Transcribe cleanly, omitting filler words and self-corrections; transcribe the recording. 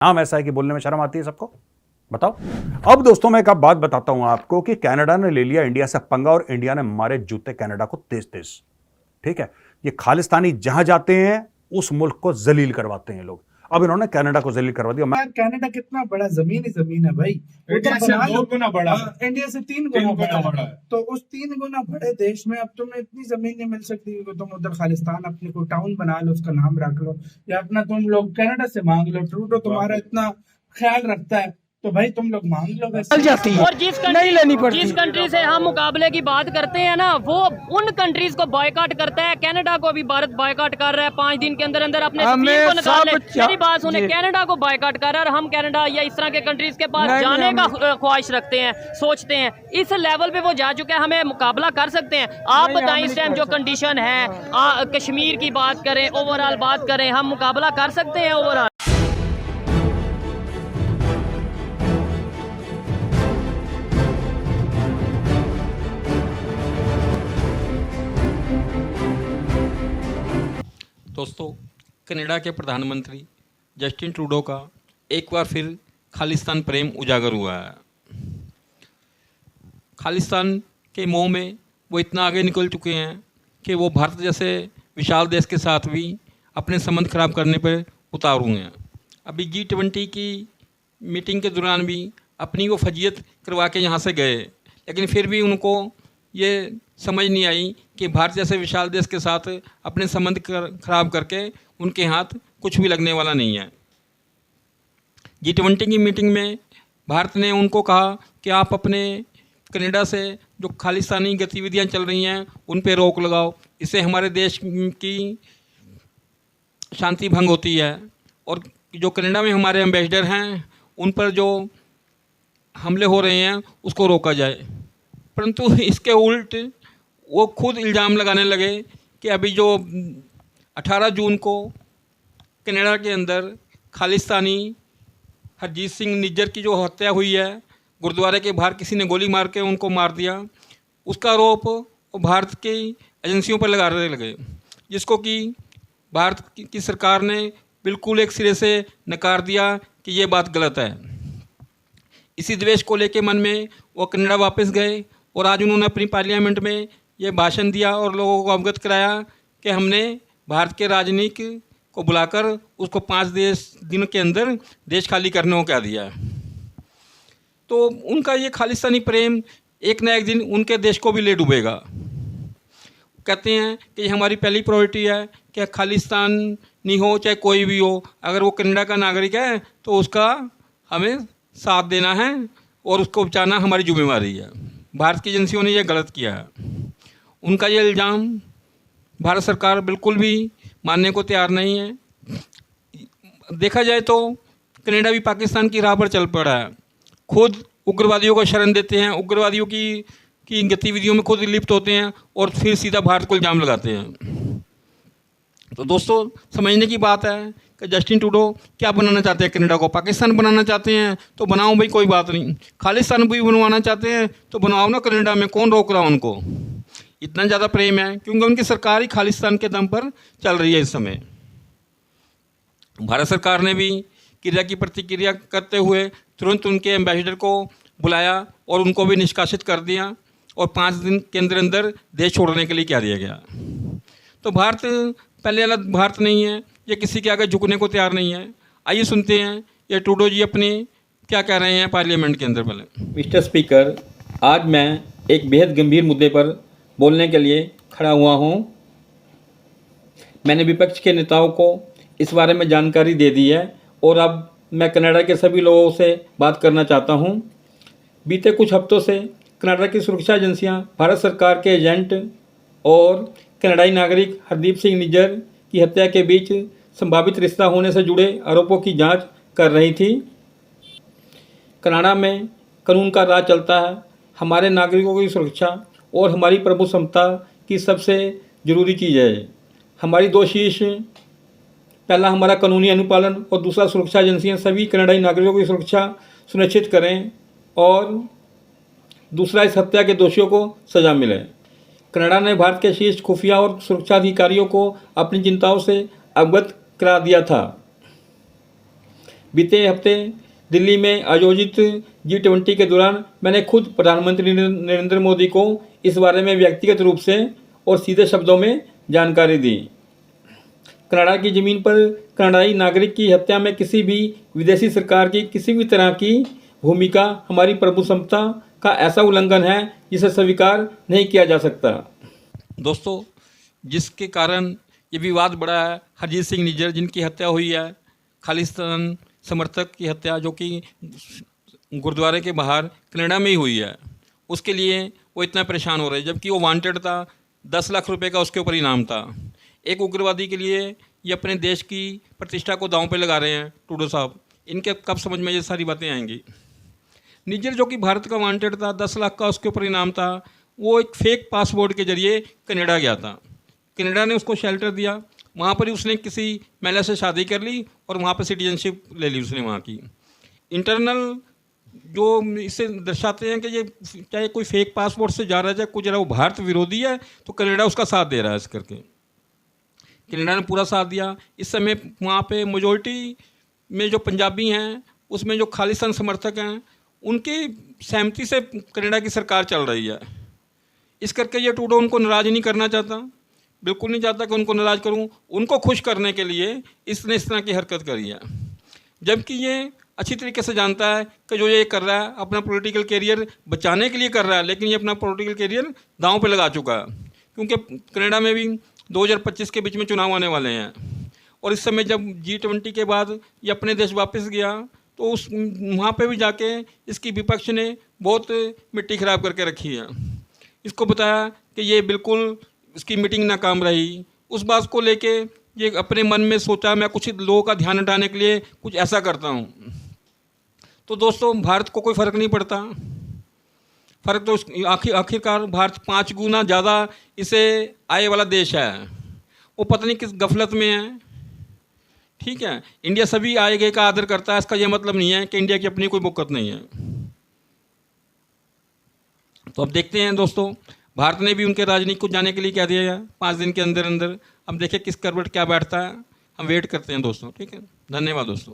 नाम ऐसा है कि बोलने में शर्म आती है सबको। बताओ। अब दोस्तों मैं एक बात बताता हूं आपको कि कनाडा ने ले लिया इंडिया से पंगा और इंडिया ने मारे जूते कनाडा को तेज तेज। ठीक है। ये खालिस्तानी जहां जाते हैं उस मुल्क को जलील करवाते हैं लोग। अब इन्होंने कनाडा को जलील करवा दिया। कनाडा कितना बड़ा जमीन ही जमीन है भाई। इंडिया से 2 गुना बड़ा है। इंडिया से 3 गुना बड़ा है। तो उस 3 गुना बड़े देश में अब तुम्हें इतनी जमीन नहीं मिल सकती कि तुम उधर खालिस्तान अपने को टाउन बना लो, उसका नाम रख लो, या अपना तुम लोग कनाडा से मांग लो। ट्रूडो तुम्हारा इतना ख्याल रखता है तो भाई तुम लोग मांग लो। चल जाती है और जिस कंट्री से हम मुकाबले की बात करते हैं ना, वो उन कंट्रीज को बॉयकॉट करता है। कनाडा को भी भारत बॉयकॉट कर रहा है 5 दिन के अंदर अंदर अपने सफीर को निकालने। मेरी बात सुने, कनाडा को बॉयकॉट कर रहा है और हम कनाडा या इस तरह के कंट्रीज के पास जाने का ख्वाहिश रखते हैं, सोचते हैं। इस लेवल पे वो जा चुके हैं, हमें मुकाबला कर सकते हैं। आप बताएं इस टाइम जो कंडीशन है, कश्मीर की बात करें, ओवरऑल बात करें, हम मुकाबला कर सकते हैं ओवरऑल। दोस्तों, कनाडा के प्रधानमंत्री जस्टिन ट्रूडो का एक बार फिर खालिस्तान प्रेम उजागर हुआ है। खालिस्तान के मोह में वो इतना आगे निकल चुके हैं कि वो भारत जैसे विशाल देश के साथ भी अपने संबंध खराब करने पर उतारू हैं। अभी G20 की मीटिंग के दौरान भी अपनी वो फजीयत करवा के यहाँ से गए, लेकिन फिर भी उनको ये समझ नहीं आई कि भारत जैसे विशाल देश के साथ अपने संबंध खराब करके उनके हाथ कुछ भी लगने वाला नहीं है। G20 की मीटिंग में भारत ने उनको कहा कि आप अपने कनाडा से जो खालिस्तानी गतिविधियां चल रही हैं उन पे रोक लगाओ, इससे हमारे देश की शांति भंग होती है। और जो कनाडा में हमारे एम्बेसडर हैं उन पर जो हमले हो रहे हैं उसको रोका जाए। परंतु इसके उल्ट वो खुद इल्ज़ाम लगाने लगे कि अभी जो 18 जून को कनाडा के अंदर खालिस्तानी हरजीत सिंह निज्जर की जो हत्या हुई है, गुरुद्वारे के बाहर किसी ने गोली मार के उनको मार दिया, उसका आरोप भारत की एजेंसियों पर लगाने लगे, जिसको कि भारत की सरकार ने बिल्कुल एक सिरे से नकार दिया कि ये बात गलत है। इसी द्वेष को लेके मन में वो कनाडा वापस गए और आज उन्होंने अपनी पार्लियामेंट में ये भाषण दिया और लोगों को अवगत कराया कि हमने भारत के राजनीतिक को बुलाकर उसको 5 दिन के अंदर देश खाली करने को कह दिया। तो उनका ये खालिस्तानी प्रेम एक न एक दिन उनके देश को भी ले डूबेगा। कहते हैं कि हमारी पहली प्रायोरिटी है कि खालिस्तानी हो चाहे कोई भी हो, अगर वो कनाडा का नागरिक है तो उसका हमें साथ देना है और उसको बचाना हमारी जिम्मेवारी है। भारत की एजेंसियों ने यह गलत किया है। उनका ये इल्ज़ाम भारत सरकार बिल्कुल भी मानने को तैयार नहीं है। देखा जाए तो कनाडा भी पाकिस्तान की राह पर चल पड़ा है। खुद उग्रवादियों को शरण देते हैं, उग्रवादियों की गतिविधियों में खुद लिप्त होते हैं और फिर सीधा भारत को इल्ज़ाम लगाते हैं। तो दोस्तों, समझने की बात है कि जस्टिन ट्रूडो क्या बनाना चाहते हैं। कनाडा को पाकिस्तान बनाना चाहते हैं तो बनाओ भाई, कोई बात नहीं। खालिस्तान भी बनवाना चाहते हैं तो बनाओ ना कनाडा में, कौन रोक रहा है उनको। इतना ज़्यादा प्रेम है क्योंकि उनकी सरकार ही खालिस्तान के दम पर चल रही है इस समय। भारत सरकार ने भी क्रिया की प्रतिक्रिया करते हुए तुरंत उनके एम्बेसडर को बुलाया और उनको भी निष्कासित कर दिया और 5 दिन के अंदर अंदर देश छोड़ने के लिए कह दिया गया। तो भारत पहले वाला भारत नहीं है, ये किसी के आगे झुकने को तैयार नहीं है। आइए सुनते हैं ये ट्रूडो जी अपने क्या कह रहे हैं पार्लियामेंट के अंदर। पहले मिस्टर स्पीकर, आज मैं एक बेहद गंभीर मुद्दे पर बोलने के लिए खड़ा हुआ हूँ। मैंने विपक्ष के नेताओं को इस बारे में जानकारी दे दी है और अब मैं कनाडा के सभी लोगों से बात करना चाहता हूँ। बीते कुछ हफ्तों से कनाडा की सुरक्षा एजेंसियाँ भारत सरकार के एजेंट और कनाडाई नागरिक हरदीप सिंह निज्जर की हत्या के बीच संभावित रिश्ता होने से जुड़े आरोपों की जांच कर रही थी। कनाडा में कानून का राज चलता है। हमारे नागरिकों की सुरक्षा और हमारी प्रभु समता की सबसे ज़रूरी चीज़ है। हमारी 2 शीर्ष, पहला हमारा कानूनी अनुपालन और दूसरा सुरक्षा एजेंसियां सभी कनाडाई नागरिकों की सुरक्षा सुनिश्चित करें और दूसरा इस हत्या के दोषियों को सज़ा मिले। कनाडा ने भारत के शीर्ष खुफिया और सुरक्षा अधिकारियों को अपनी चिंताओं से अवगत करा दिया था। बीते हफ्ते दिल्ली में आयोजित G20 के दौरान मैंने खुद प्रधानमंत्री नरेंद्र मोदी को इस बारे में व्यक्तिगत रूप से और सीधे शब्दों में जानकारी दी। कनाडा की ज़मीन पर कनाडाई नागरिक की हत्या में किसी भी विदेशी सरकार की किसी भी तरह की भूमिका हमारी प्रभुसत्ता का ऐसा उल्लंघन है जिसे स्वीकार नहीं किया जा सकता। दोस्तों, जिसके कारण ये विवाद बढ़ा है, हरजीत सिंह निज्जर जिनकी हत्या हुई है, खालिस्तान समर्थक की हत्या जो कि गुरुद्वारे के बाहर कनाडा में ही हुई है, उसके लिए वो इतना परेशान हो रहे हैं, जबकि वो वांटेड था। 10 लाख रुपए का उसके ऊपर इनाम था। एक उग्रवादी के लिए ये अपने देश की प्रतिष्ठा को दांव पे लगा रहे हैं ट्रूडो साहब। इनके कब समझ में ये सारी बातें आएंगी। निज्जर जो कि भारत का वांटेड था, 10 लाख का उसके ऊपर इनाम था, वो एक फेक पासपोर्ट के जरिए कनाडा गया था। कनाडा ने उसको शेल्टर दिया, वहाँ पर ही उसने किसी महिला से शादी कर ली और वहाँ पर सिटीजनशिप ले ली उसने वहाँ की। इंटरनल जो इसे दर्शाते हैं कि ये चाहे कोई फेक पासपोर्ट से जा रहा है, चाहे कुछ रहा, वो भारत विरोधी है, तो कनाडा उसका साथ दे रहा है। इस करके कनाडा ने पूरा साथ दिया। इस समय वहाँ पे मेजॉरिटी में जो पंजाबी हैं, उसमें जो खालिस्तान समर्थक हैं, उनकी सहमति से कनाडा की सरकार चल रही है। इस करके ये ट्रूडो उनको नाराज़ नहीं करना चाहता, बिल्कुल नहीं चाहता कि उनको नाराज़ करूं। उनको खुश करने के लिए इसने इस तरह की हरकत करी है, जबकि ये अच्छी तरीके से जानता है कि जो ये कर रहा है अपना पॉलिटिकल कैरियर बचाने के लिए कर रहा है, लेकिन ये अपना पॉलिटिकल कैरियर दांव पे लगा चुका है। क्योंकि कनाडा में भी 2025 के बीच में चुनाव आने वाले हैं, और इस समय जब G20 के बाद ये अपने देश वापस गया तो उस वहाँ पे भी जाके इसकी विपक्ष ने बहुत मिट्टी ख़राब करके रखी है। इसको बताया कि ये बिल्कुल इसकी मीटिंग नाकाम रही। उस बात को लेके ये अपने मन में सोचा मैं कुछ लोगों का ध्यान हटाने के लिए कुछ ऐसा करता हूँ। तो दोस्तों, भारत को कोई फ़र्क नहीं पड़ता। फ़र्क तो आखिरकार भारत 5 गुना ज़्यादा इसे आय वाला देश है, वो पता नहीं किस गफलत में है। ठीक है, इंडिया सभी आय गए का आदर करता है, इसका यह मतलब नहीं है कि इंडिया की अपनी कोई मुक्कत नहीं है। तो अब देखते हैं दोस्तों, भारत ने भी उनके राजनीति को जाने के लिए क्या दिया है 5 दिन के अंदर अंदर। अब देखें किस करवट क्या बैठता है, हम वेट करते हैं दोस्तों। ठीक है, धन्यवाद दोस्तों।